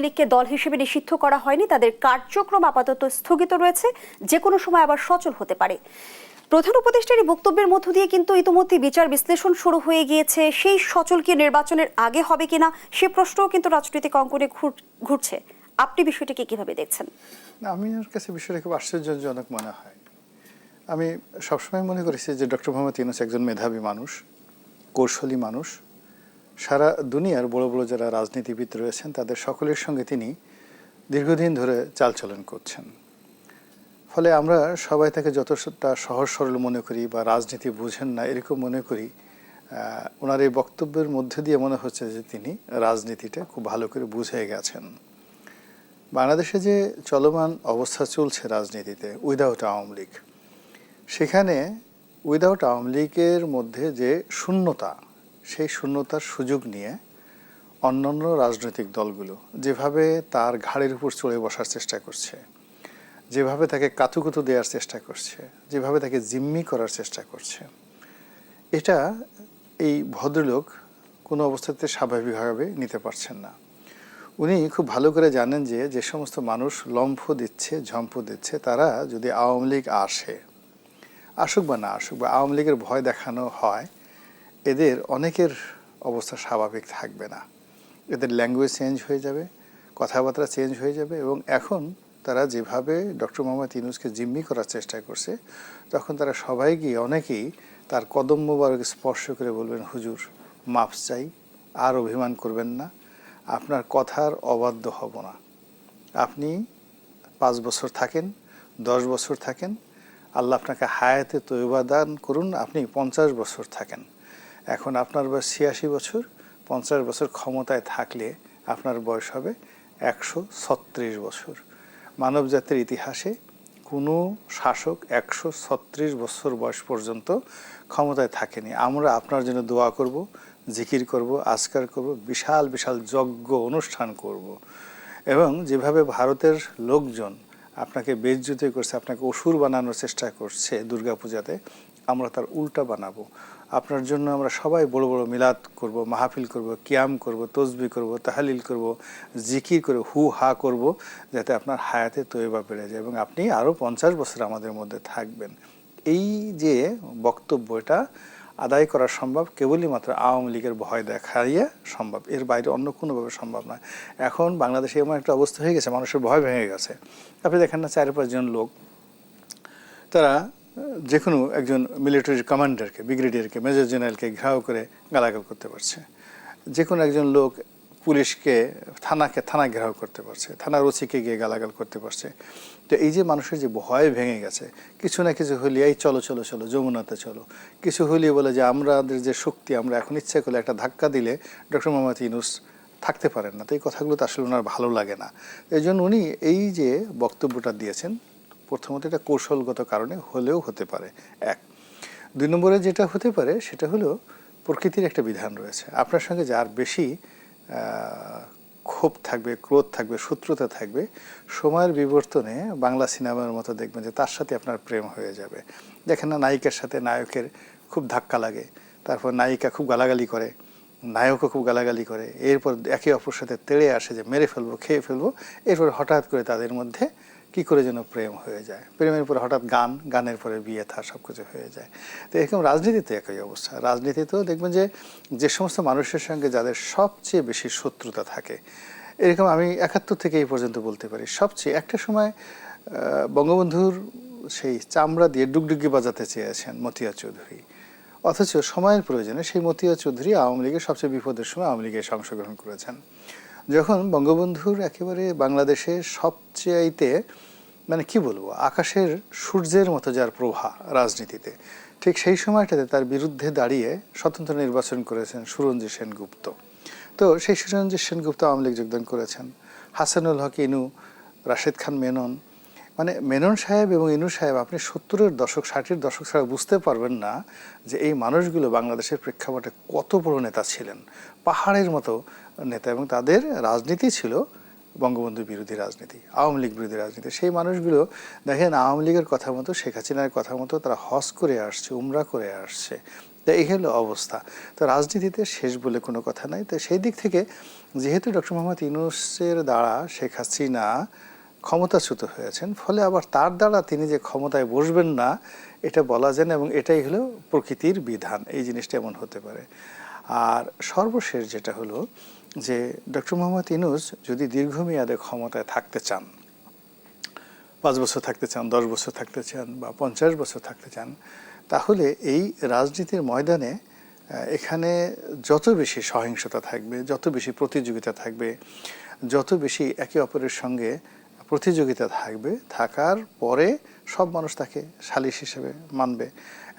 লীগকে দল হিসেবে নিষিদ্ধ করা হয়নি, তাদের কার্যক্রম আপাতত স্থগিত রয়েছে, যে কোনো সময় আবার সচল হতে পারে। প্রধান উপদেষ্টার এই বক্তব্যের মধ্য দিয়ে কিন্তু ইতিমধ্যে বিচার বিশ্লেষণ শুরু হয়ে গিয়েছে। সেই সচল কি নির্বাচনের আগে হবে কিনা সে প্রশ্নও কিন্তু রাজনৈতিক অঙ্গনে ঘুরছে। আপনি বিষয়টিকে কিভাবে দেখছেন? আমি আমার কাছে বিষয়টা খুব আশ্চর্যজনক মনে হয়। আমি সবসময় মনে করেছি যে ডক্টর মোহাম্মদ ইউনূস একজন মেধাবী মানুষ, কৌশলী মানুষ। সারা দুনিয়ার বড় বড় যারা রাজনীতিবিদ রয়েছেন তাদের সকলের সঙ্গে তিনি দীর্ঘদিন ধরে চালচলন করছেন। ফলে আমরা সবাই তাকে যতটা সহজ সরল মনে করি বা রাজনীতি বুঝেন না এরকম মনে করি, ওনার এই বক্তব্যের মধ্যে দিয়ে মনে হচ্ছে যে তিনি রাজনীতিটা খুব ভালো করে বুঝে গেছেন। বাংলাদেশে যে চলমান অবস্থা চলছে রাজনীতিতে উইদাউট আওয়ামী লীগ, সেখানে উইদাউট আওয়ামী লীগের মধ্যে যে শূন্যতা, সেই শূন্যতার সুযোগ নিয়ে অন্যান্য রাজনৈতিক দলগুলো যেভাবে তার ঘাড়ের উপর চড়ে বসার চেষ্টা করছে, যেভাবে তাকে কাতুকুতু দেওয়ার চেষ্টা করছে, যেভাবে তাকে জিম্মি করার চেষ্টা করছে, এটা এই ভদ্রলোক কোনো অবস্থাতে স্বাভাবিকভাবে নিতে পারছেন না। উনি খুব ভালো করে জানেন যে যে সমস্ত মানুষ লম্ফ দিচ্ছে, ঝম্প দিচ্ছে, তারা যদি আওয়ামী লীগ আসুক বা না আসুক, বা আওয়ামী লীগের ভয় দেখানো হয়, এদের অনেকের অবস্থা স্বাভাবিক থাকবে না। এদের ল্যাঙ্গুয়েজ চেঞ্জ হয়ে যাবে, কথাবার্তা চেঞ্জ হয়ে যাবে। এবং এখন তারা যেভাবে ডক্টর মোহাম্মদ ইউনূসকে জিম্মি করার চেষ্টা করছে, তখন তারা সবাই গিয়ে অনেকেই তার কদম মোবারক স্পর্শ করে বলবেন, হুজুর মাফ চাই, আর অভিমান করবেন না, আপনার কথার অবাধ্য হব না। আপনি 5 বছর থাকেন, 10 বছর থাকেন, আল্লাহ আপনাকে হায়াতে তৈবা দান করুন, আপনি 50 বছর থাকেন। এখন আপনার বয়স 86 বছর, 50 বছর ক্ষমতায় থাকলে আপনার বয়স হবে 136 বছর। মানব জাতির ইতিহাসে কোনো শাসক 136 বছর বয়স পর্যন্ত ক্ষমতায় থাকেনি। আমরা আপনার জন্য দোয়া করব, জিকির করব, আজকার করব, বিশাল বিশাল যজ্ঞ অনুষ্ঠান করব। এবং যেভাবে ভারতের লোকজন আপনাকে বেইজ্জতি করছে, আপনাকে অসুর বানানোর চেষ্টা করছে দুর্গাপূজাতে, আমরা তার উল্টা বানাবো। আপনার জন্য আমরা সবাই বড় বড় মিলাদ করব, মাহফিল করব, কিয়াম করব, তসবি করব, তাহালিল করব, জিকির করে হু হা করব, যাতে আপনার হায়াতে তৈবা বেড়ে যায় এবং আপনি আরও 50 বছর আমাদের মধ্যে থাকবেন। এই যে বক্তব্যটা আদায় করা সম্ভব কেবলই মাত্র আওয়ামী লীগের ভয় দেখাইয়া সম্ভব, এর বাইরে অন্য কোনোভাবে সম্ভব নয়। এখন বাংলাদেশে এমন একটা অবস্থা হয়ে গেছে, মানুষের ভয় ভেঙে গেছে। আপনি দেখেন না, 4-5 জন লোক তারা যে কোনো একজন মিলিটারি কমান্ডারকে, ব্রিগেডিয়ারকে, মেজর জেনারেলকে ঘেরাও করে গালাগাল করতে পারছে। যে কোনো একজন লোক পুলিশকে, থানা ঘেরাও করতে পারছে, থানার ওসিকে গিয়ে গালাগাল করতে পারছে। তো এই যে মানুষের যে ভয় ভেঙে গেছে, কিছু না কিছু হলে এই চলো চলো চলো যমুনাতে চলো, কিছু হলিয়ে বলে যে আমাদের যে শক্তি, আমরা এখন ইচ্ছা করলে একটা ধাক্কা দিলে ডক্টর মোহাম্মদ ইউনূস থাকতে পারেন না। তো এই কথাগুলো তো আসলে ওনার ভালো লাগে না। এই জন্য উনি এই যে বক্তব্যটা দিয়েছেন, প্রথমত এটা কৌশলগত কারণে হলেও হতে পারে, 1। 2 নম্বরে যেটা হতে পারে সেটা হলো প্রকৃতির একটা বিধান রয়েছে। আপনার সঙ্গে যার বেশি ক্ষোভ থাকবে, ক্রোধ থাকবে, শত্রুতা থাকবে, সময়ের বিবর্তনে বাংলা সিনেমার মতো দেখবেন যে তার সাথে আপনার প্রেম হয়ে যাবে। দেখেন না, নায়িকার সাথে নায়কের খুব ধাক্কা লাগে, তারপর নায়িকা খুব গালাগালি করে, নায়কও খুব গালাগালি করে, এরপর একে অপর সাথে তেড়ে আসে যে মেরে ফেলবো, খেয়ে ফেলবো, এরপর হঠাৎ করে তাদের মধ্যে কি করে যেন প্রেম হয়ে যায়, প্রেমের পরে হঠাৎ গানের পরে বিয়ে থা সব কিছু হয়ে যায়। তো এরকম রাজনীতিতে একই অবস্থা। রাজনীতিতেও দেখবেন যে যে সমস্ত মানুষের সঙ্গে যাদের সবচেয়ে বেশি শত্রুতা থাকে, এরকম আমি 71 থেকে এই পর্যন্ত বলতে পারি, সবচেয়ে একটা সময় বঙ্গবন্ধুর সেই চামড়া দিয়ে ডুগডুগি বাজাতে চেয়েছেন মতিয়া চৌধুরী, অথচ সময়ের প্রয়োজনে সেই মতিয়া চৌধুরী আওয়ামী লীগের সবচেয়ে বিপদের সময় আওয়ামী লীগে অংশগ্রহণ করেছেন। যখন বঙ্গবন্ধুর একেবারে বাংলাদেশের সবচেয়েতে মানে কি বলবো, আকাশের সূর্যের মতো যার প্রভা রাজনীতিতে, ঠিক সেই সময়টাতে তার বিরুদ্ধে দাঁড়িয়ে স্বতন্ত্র নির্বাচন করেছেন সুরঞ্জিত সেনগুপ্ত। তো সেই সুরঞ্জিত সেনগুপ্ত আওয়ামী লীগ যোগদান করেছেন। হাসানুল হক ইনু, রাশেদ খান মেনন, মানে মেনন সাহেব এবং ইনু সাহেব, আপনি 70-এর দশক 60-এর দশক ছাড়া বুঝতে পারবেন না যে এই মানুষগুলো বাংলাদেশের প্রেক্ষাপটে কত বড় নেতা ছিলেন, পাহাড়ের মতো নেতা, এবং তাদের রাজনীতি ছিল বঙ্গবন্ধু বিরোধী রাজনীতি, আওয়ামী লীগ বিরোধী রাজনীতি। সেই মানুষগুলো দেখেন আওয়ামী লীগের কথা মতো, শেখ হাসিনার কথা মতো তারা হজ করে আসছে, উমরা করে আসছে, তো এই হলো অবস্থা। তো রাজনীতিতে শেষ বলে কোনো কথা নাই। তো সেই দিক থেকে যেহেতু ডক্টর মোহাম্মদ ইউনূসের দ্বারা শেখ হাসিনা ক্ষমতাচ্যুত হয়েছেন, ফলে আবার তার দ্বারা তিনি যে ক্ষমতায় বসবেন না এটা বলা যায় না, এবং এটাই হলো প্রকৃতির বিধান, এই জিনিসটা এমন হতে পারে। আর সর্বশেষ যেটা হলো যে ডক্টর মোহাম্মদ ইউনূস যদি দীর্ঘমেয়াদে ক্ষমতায় থাকতে চান, 5 বছর থাকতে চান, 10 বছর থাকতে চান বা 50 বছর থাকতে চান, তাহলে এই রাজনীতির ময়দানে এখানে যত বেশি সহিংসতা থাকবে, যত বেশি প্রতিযোগিতা থাকবে, যত বেশি একে অপরের সঙ্গে প্রতিযোগিতা থাকবে, থাকার পরে সব মানুষ তাকে শালিশ হিসেবে মানবে।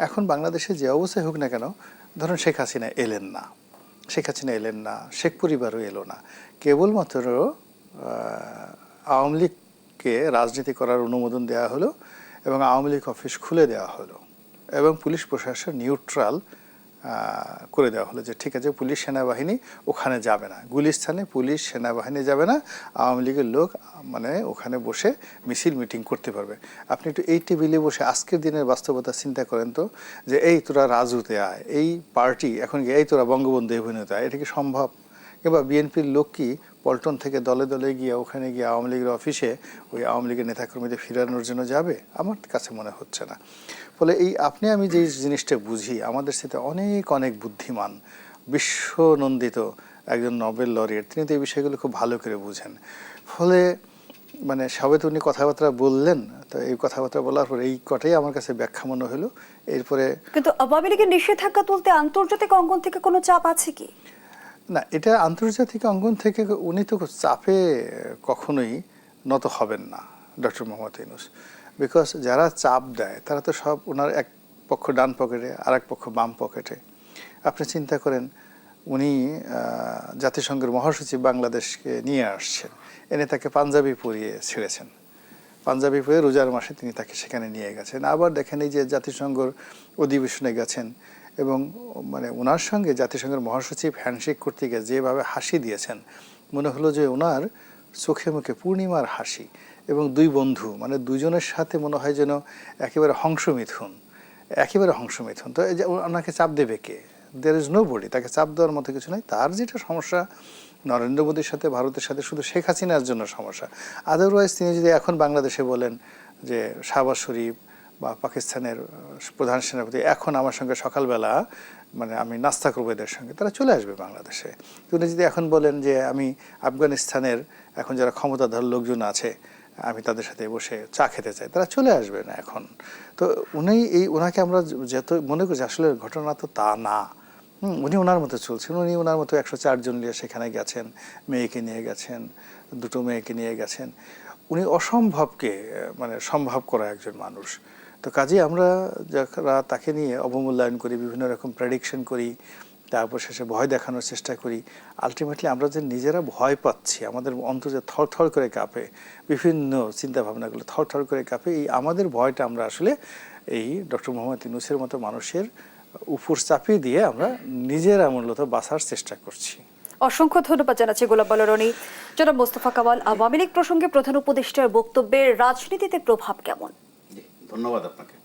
এখন বাংলাদেশে যে অবস্থায় হোক না কেন, ধরুন শেখ হাসিনা এলেন না, শেখ পরিবারও এলো না, কেবলমাত্র আওয়ামী লীগকে রাজনীতি করার অনুমোদন দেওয়া হলো এবং আওয়ামী লীগ অফিস খুলে দেওয়া হলো এবং পুলিশ প্রশাসন নিউট্রাল করে দেওয়া হলো যে ঠিক আছে, পুলিশ সেনাবাহিনী ওখানে যাবে না, গুলিস্তানে পুলিশ সেনাবাহিনী যাবে না, আওয়ামী লীগের লোক মানে ওখানে বসে মিছিল মিটিং করতে পারবে। আপনি একটু এই টেবিলে বসে আজকের দিনের বাস্তবতা চিন্তা করেন তো, যে এই তোরা রাজুতে আয়, এই পার্টি এখন গিয়ে এই তোরা বঙ্গবন্ধু অভিনেতা আয়, এটা কি সম্ভব? কিংবা বিএনপির লোক কি পল্টন থেকে দলে দলে গিয়ে ওখানে গিয়ে আওয়ামী লীগের অফিসে ওই আওয়ামী লীগের নেতাকর্মীদের ফিরানোর জন্য যাবে? আমার কাছে মনে হচ্ছে না। ফলে এই আপনি আমি যে জিনিসটা বুঝি, আমাদের সাথে অনেক অনেক বুদ্ধিমান বিশ্বনন্দিত একজন নোবেল লরিয়েট, তিনি তো এই বিষয়গুলো খুব ভালো করে বুঝেন। ফলে মানে সবে তো উনি কথাবার্তা বললেন, তো এই কথাবার্তা বলার পর এই কটাই আমার কাছে ব্যাখ্যা মনে হলো। এরপরে কিন্তু আওয়ামী লীগের নিষেধাজ্ঞা তুলতে আন্তর্জাতিক অঙ্গন থেকে কোনো চাপ আছে কি? না, এটা আন্তর্জাতিক অঙ্গন থেকে উনি তো চাপে কখনোই নত হবেন না ডক্টর মোহাম্মদ ইউনূস। বিকজ যারা চাপ দেয় তারা তো সব ওনার এক পক্ষ ডান পকেটে আর এক পক্ষ বাম পকেটে। আপনি চিন্তা করেন, উনি জাতিসংঘের মহাসচিব বাংলাদেশকে নিয়ে আসছেন, এনে তাকে পাঞ্জাবি পরিয়ে ছেড়েছেন, পাঞ্জাবি পরে রোজার মাসে তিনি তাকে সেখানে নিয়ে গেছেন। আবার দেখেন এই যে জাতিসংঘের অধিবেশনে গেছেন এবং মানে ওনার সঙ্গে জাতিসংঘের মহাসচিব হ্যান্ডশেক করতে গিয়ে যেভাবে হাসি দিয়েছেন, মনে হলো যে ওনার চোখে মুখে পূর্ণিমার হাসি। এবং দুই বন্ধু মানে দুজনের সাথে মনে হয় যেন একেবারে হংসমিথুন। তো এই যে ওনাকে চাপ দেবে কে? দেয়ার ইজ নো বডি, তাকে চাপ দেওয়ার মতো কিছু নাই। তার যেটা সমস্যা নরেন্দ্র মোদীর সাথে, ভারতের সাথে শুধু শেখ হাসিনার জন্য সমস্যা। আদারওয়াইজ তিনি যদি এখন বাংলাদেশে বলেন যে শাহবাজ শরীফ বা পাকিস্তানের প্রধান সেনাপতি এখন আমার সঙ্গে সকালবেলা মানে আমি নাস্তা করবো এদের সঙ্গে, তারা চলে আসবে বাংলাদেশে। উনি যদি এখন বলেন যে আমি আফগানিস্তানের এখন যারা ক্ষমতাধর লোকজন আছে আমি তাদের সাথে বসে চা খেতে চাই, তারা চলে আসবে না এখন। তো ওনাকে আমরা যত মনে করছি, আসলে ঘটনা তো তা না। উনি ওনার মতো চলছেন, উনি ওনার মতো 104 জন নিয়ে সেখানে গেছেন, মেয়েকে নিয়ে গেছেন, 2টো মেয়েকে নিয়ে গেছেন। উনি অসম্ভবকে মানে সম্ভব করা একজন মানুষ। তো কাজে আমরা যারা তাকে নিয়ে অবমূল্যায়ন করি, বিভিন্ন রকম প্রেডিকশন করি, তারপর শেষে ভয় দেখানোর চেষ্টা করি, আলটিমেটলি আমরা যে নিজেরা ভয় পাচ্ছি, আমাদের অন্তর যে থরথর করে কাঁপে, বিভিন্ন চিন্তাভাবনাগুলো থরথর করে কাঁপে, এই আমাদের ভয়টা আমরা আসলে এই ডক্টর মোহাম্মদ ইউনূসের মতো মানুষের উপর চাপিয়ে দিয়ে আমরা নিজেরা মূলত বাঁচার চেষ্টা করছি। অসংখ্য ধন্যবাদ জানাচ্ছি গোলাম বালরনি। জনাব মোস্তফা কামাল, আওয়ামী লীগ প্রসঙ্গে প্রধান উপদেষ্টার বক্তব্যের রাজনীতিতে প্রভাব কেমন? ধন্যবাদ আপনাকে।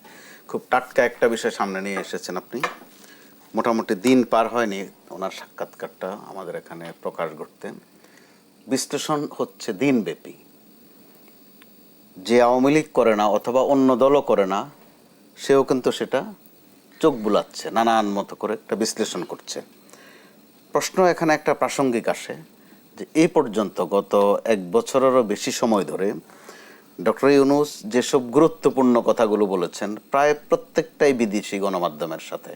খুব টাটকা একটা বিষয় সামনে নিয়ে এসেছেন আপনি। মোটামুটি দিন পার হয়নি ওনার সাক্ষাৎকারটা আমাদের এখানে প্রকাশ করতেন। বিশ্লেষণ হচ্ছে দিনব্যাপী, যে আওয়ামী লীগ করে না অথবা অন্য দলও করে না সেও কিন্তু সেটা চোখ বুলাচ্ছে, নানান মতো করে একটা বিশ্লেষণ করছে। প্রশ্ন এখানে একটা প্রাসঙ্গিক আসে যে এই পর্যন্ত গত 1 বছরেরও বেশি সময় ধরে ডক্টর ইউনূস যেসব গুরুত্বপূর্ণ কথাগুলো বলেছেন প্রায় প্রত্যেকটাই বিদেশি গণমাধ্যমের সাথে।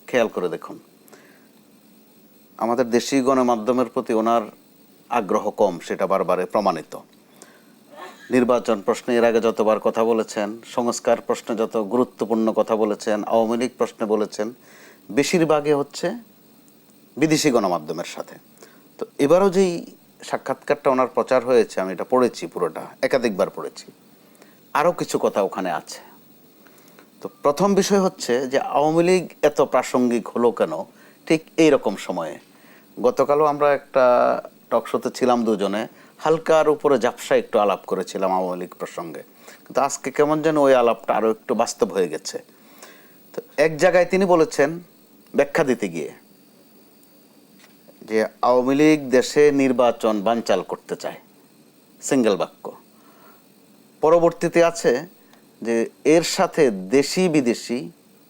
খেয়াল করে দেখুন, আমাদের দেশি গণমাধ্যমের প্রতি ওনার আগ্রহ কম, সেটা বারবারে প্রমাণিত। নির্বাচন প্রশ্নে এর আগে যতবার কথা বলেছেন, সংস্কার প্রশ্নে যত গুরুত্বপূর্ণ কথা বলেছেন, আওয়ামী লীগ প্রশ্নে বলেছেন, বেশিরভাগই হচ্ছে বিদেশি গণমাধ্যমের সাথে। তো এবারও যেই সাক্ষাৎকারটা ওনার প্রচার হয়েছে, আমি এটা পড়েছি, পুরোটা একাধিকবার পড়েছি, আরও কিছু কথা ওখানে আছে। তো প্রথম বিষয় হচ্ছে যে আওয়ামী লীগ এত প্রাসঙ্গিক হলো কেন ঠিক এই রকম সময়ে। গতকালও আমরা একটা টকশোতে ছিলাম, দুজনে হালকার উপরে ঝাপসা একটু আলাপ করেছিলাম আওয়ামী লীগ প্রসঙ্গে, কিন্তু আজকে কেমন যেন ওই আলাপটা আরও একটু বাস্তব হয়ে গেছে। তো এক জায়গায় তিনি বলেছেন ব্যাখ্যা দিতে গিয়ে যে আওয়ামী লীগ দেশে নির্বাচন বানচাল করতে চায়, সিঙ্গেল বাক্য। পরবর্তীতে আছে যে এর সাথে দেশি বিদেশি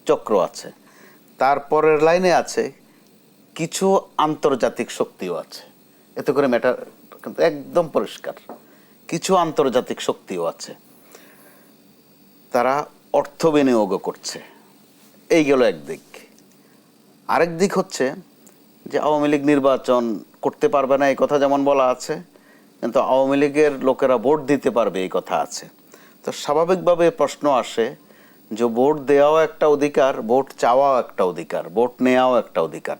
চক্র আছে, তারপরের লাইনে আছে কিছু আন্তর্জাতিক শক্তিও আছে। এতে করে ম্যাটার কিন্তু একদম পরিষ্কার, কিছু আন্তর্জাতিক শক্তিও আছে, তারা অর্থ বিনিয়োগও করছে। এই গেল একদিক। আরেক দিক হচ্ছে যে আওয়ামী লীগ নির্বাচন করতে পারবে না এই কথা যেমন বলা আছে, কিন্তু আওয়ামী লীগের লোকেরা ভোট দিতে পারবে এই কথা আছে। তো স্বাভাবিকভাবে প্রশ্ন আসে যে ভোট দেওয়াও একটা অধিকার, ভোট চাওয়াও একটা অধিকার, ভোট নেওয়াও একটা অধিকার।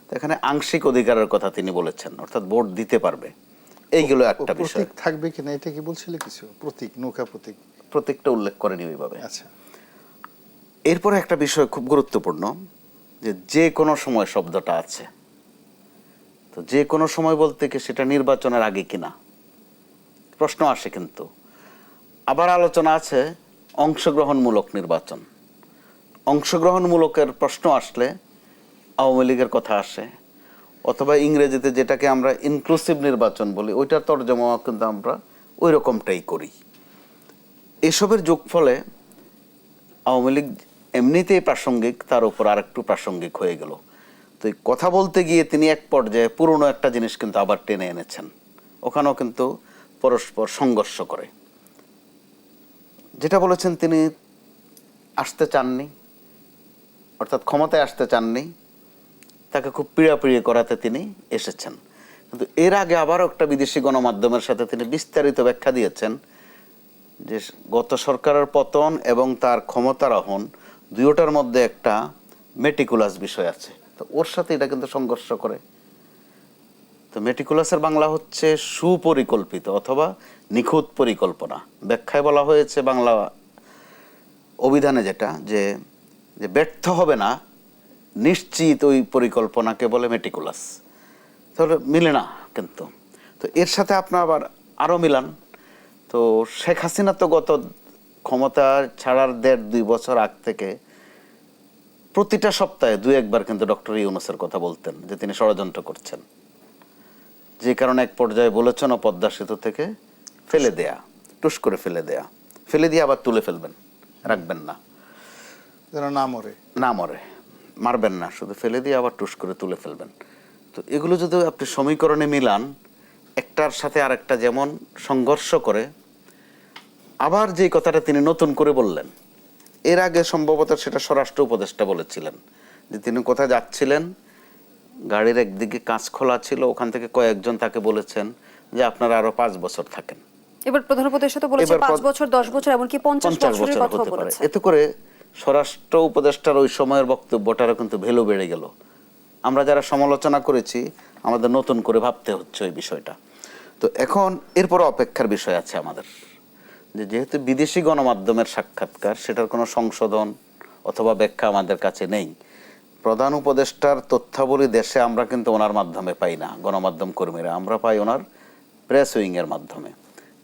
তো এখানে আংশিক অধিকারের কথা তিনি বলেছেন, অর্থাৎ ভোট দিতে পারবে। এইগুলো একটা বিষয়। প্রতীক থাকবে কিনা এটা কি বলছিল কিছু? প্রতীক, নৌকা প্রতীক, প্রতীকটা উল্লেখ করেনি ওইভাবে। আচ্ছা। এরপরে একটা বিষয় খুব গুরুত্বপূর্ণ, যে কোনো সময় শব্দটা আছে। তো যে কোনো সময় বলতে কি সেটা নির্বাচনের আগে কিনা প্রশ্ন আসে। কিন্তু আবার আলোচনা আছে অংশগ্রহণমূলক নির্বাচন। অংশগ্রহণমূলকের প্রশ্ন আসলে আওয়ামী লীগের কথা আসে, অথবা ইংরেজিতে যেটাকে আমরা ইনক্লুসিভ নির্বাচন বলি, ওইটার তর্জমা কিন্তু আমরা ওই রকমটাই করি। এসবের যোগফলে আওয়ামী লীগ এমনিতেই প্রাসঙ্গিক, তার উপর আর একটু প্রাসঙ্গিক হয়ে গেল। তো এই কথা বলতে গিয়ে তিনি এক পর্যায়ে পুরনো একটা জিনিস কিন্তু আবার টেনে এনেছেন। ওখানেও কিন্তু পরস্পর সংঘর্ষ করে। যেটা বলেছেন তিনি আসতে চাননি, অর্থাৎ ক্ষমতায় আসতে চাননি, তাকে খুব পীড়াপিড়ি করাতে তিনি এসেছেন। কিন্তু এর আগে আবারও একটা বিদেশি গণমাধ্যমের সাথে তিনি বিস্তারিত ব্যাখ্যা দিয়েছেন যে গত সরকারের পতন এবং তার ক্ষমতারোহণ দুইটার মধ্যে একটা মেটিকুলাস বিষয় আছে। তো ওর সাথে এটা কিন্তু সংঘর্ষ করে। তো মেটিকুলাসের বাংলা হচ্ছে সুপরিকল্পিত অথবা নিখুঁত পরিকল্পনা। ব্যাখ্যায় বলা হয়েছে বাংলা অভিধানে যেটা, যে ব্যর্থ হবে না নিশ্চিত ওই পরিকল্পনাকে বলে মেটিকুলাস। তাহলে মিলে না কিন্তু। তো এর সাথে আপনার আবার আরও মিলান। তো শেখ হাসিনা তো গত ক্ষমতা ছাড়ার 1.5-2 বছর আগ থেকে প্রতিটা সপ্তাহে 2-1 বার কিন্তু ডক্টর ইউনূসের কথা বলতেন যে তিনি ষড়যন্ত্র করছেন, যে কারণে এক পর্যায়ে বলেছেন পদ্মা সেতু থেকে ফেলে দেয়া, টুস করে ফেলে দেয়া, ফেলে দিয়ে আবার তুলে ফেলবেন, রাখবেন না, যেন না মরে, না মরে, মারবেন না, শুধু ফেলে দিয়ে আবার টুস করে তুলে ফেলবেন। তো এগুলো যদি আপনি সমীকরণে মিলান, একটার সাথে আরেকটা যেমন সংঘর্ষ করে। আবার যে কথাটা তিনি নতুন করে বললেন, এর আগে সম্ভবত সেটা স্বরাষ্ট্র উপদেষ্টা বলেছিলেন যে তিনি কোথায় যাচ্ছিলেন, গাড়ির একদিকে কাঁচ খোলা ছিল, ওখান থেকে কয়েকজন তাকে বলেছেন যে আপনারা আরো 5 বছর থাকেন। এবার প্রধান উপদেষ্টা তো বলেছে 5 বছর, 10 বছর, এমনকি 50 বছরের কথা বলেছে। এতে করে স্বরাষ্ট্র উপদেষ্টার ওই সময়ের বক্তব্যটারও কিন্তু ভ্যালু বেড়ে গেল। আমরা যারা সমালোচনা করেছি আমাদের নতুন করে ভাবতে হচ্ছে ওই বিষয়টা। তো এখন এরপর অপেক্ষার বিষয় আছে আমাদের, যে যেহেতু বিদেশি গণমাধ্যমের সাক্ষাৎকার, সেটার কোনো সংশোধন অথবা ব্যাখ্যা আমাদের কাছে নেই। প্রধান উপদেষ্টার তথ্যাবলী দেশে আমরা কিন্তু ওনার মাধ্যমে পাই না, গণমাধ্যম কর্মীরা, আমরা পাই ওনার প্রেস উইং এর মাধ্যমে।